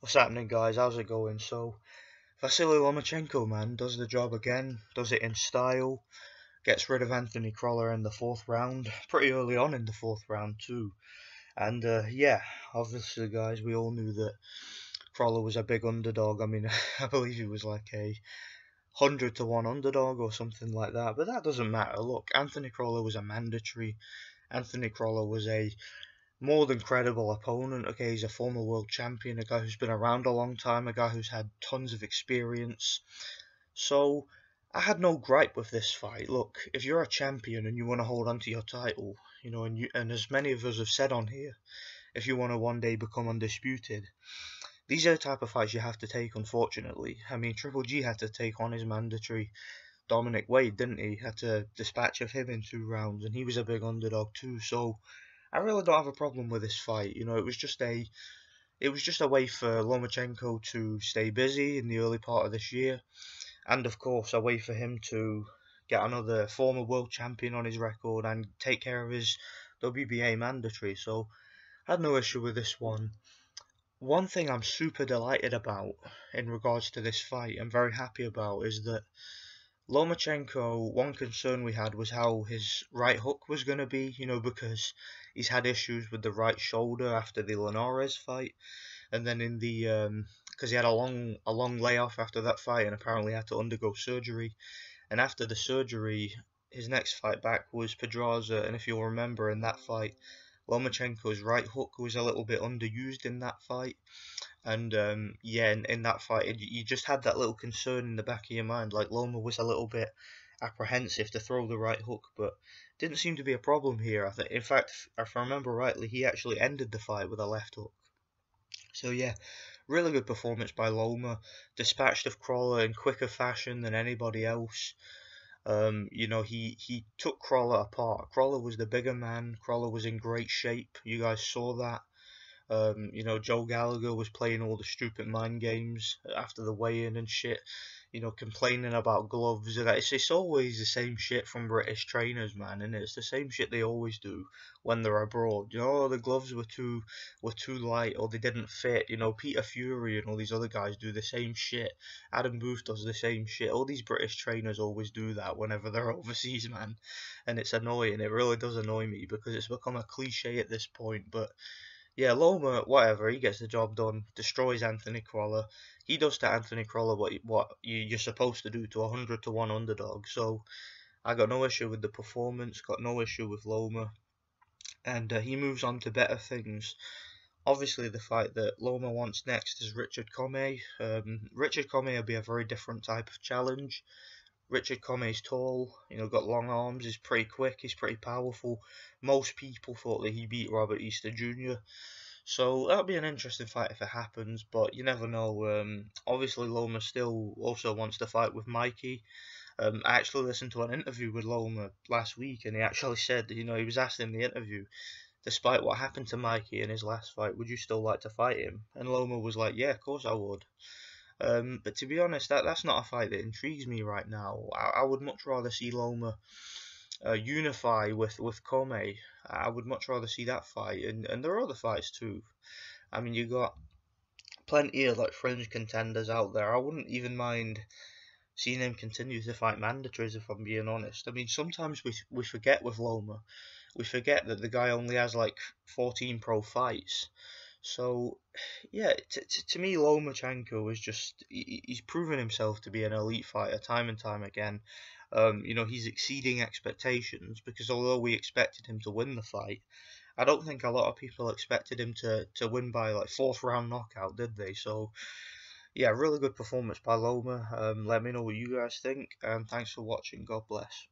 What's happening, guys? How's it going? So, Vasyl Lomachenko, man, does the job again, does it in style, gets rid of Anthony Crolla in the fourth round, pretty early on in the fourth round, too. And, yeah, obviously, guys, we all knew that Crolla was a big underdog. I mean, I believe he was like a 100-to-1 underdog or something like that, but that doesn't matter. Look, Anthony Crolla was a mandatory. Anthony Crolla was a more than credible opponent. Okay, he's a former world champion, a guy who's been around a long time, a guy who's had tons of experience. So I had no gripe with this fight. Look, if you're a champion and you want to hold on to your title, and as many of us have said on here, if you want to one day become undisputed, these are the type of fights you have to take, unfortunately. I mean, Triple G had to take on his mandatory Dominic Wade, didn't he? Had to dispatch of him in 2 rounds, and he was a big underdog too. So I really don't have a problem with this fight. It was just a way for Lomachenko to stay busy in the early part of this year, and of course a way for him to get another former world champion on his record and take care of his WBA mandatory. So I had no issue with this one. One thing I'm super delighted about in regards to this fight, I'm very happy about, is that Lomachenko, one concern we had was how his right hook was going to be, because he's had issues with the right shoulder after the Linares fight, and then in the because he had a long layoff after that fight and apparently had to undergo surgery, and after the surgery, his next fight back was Pedraza, and if you'll remember in that fight, Lomachenko's right hook was a little bit underused in that fight. And yeah, in that fight, you just had that little concern in the back of your mind, like Loma was a little bit apprehensive to throw the right hook, but didn't seem to be a problem here. I think, in fact, if I remember rightly, he actually ended the fight with a left hook. So yeah, really good performance by Loma, dispatched of Crolla in quicker fashion than anybody else. He took Crolla apart. Crolla was the bigger man. Crolla was in great shape. You guys saw that. Joe Gallagher was playing all the stupid mind games after the weigh-in and shit, complaining about gloves. And it's always the same shit from British trainers, man, and it's the same shit they always do when they're abroad. The gloves were too light or they didn't fit. Peter Fury and all these other guys do the same shit. Adam Booth does the same shit. All these British trainers always do that whenever they're overseas, man, and it's annoying. It really does annoy me because it's become a cliche at this point, but. Yeah, Loma, whatever, he gets the job done, destroys Anthony Crolla. He does to Anthony Crolla what you're supposed to do to a 100-to-1 underdog. So I got no issue with the performance, got no issue with Loma, and he moves on to better things. Obviously, the fight that Loma wants next is Richard Commey. Richard Commey will be a very different type of challenge. Richard Commey's tall, got long arms, he's pretty quick, he's pretty powerful. Most people thought that he beat Robert Easter Jr. So that'll be an interesting fight if it happens, but you never know. Obviously, Loma still also wants to fight with Mikey. I actually listened to an interview with Loma last week, and he actually said, he was asked in the interview, despite what happened to Mikey in his last fight, would you still like to fight him? And Loma was like, yeah, of course I would. But to be honest, that's not a fight that intrigues me right now. I would much rather see Loma unify with Commey. I would much rather see that fight, and there are other fights too. I mean, you got plenty of like fringe contenders out there. I wouldn't even mind seeing him continue to fight mandatories, if I'm being honest. I mean, sometimes we forget with Loma, we forget that the guy only has like 14 pro fights. So, yeah, to me, Lomachenko is just, he's proven himself to be an elite fighter time and time again. He's exceeding expectations because although we expected him to win the fight, I don't think a lot of people expected him to win by like fourth round knockout, did they? So, yeah, really good performance by Loma. Let me know what you guys think, and thanks for watching. God bless.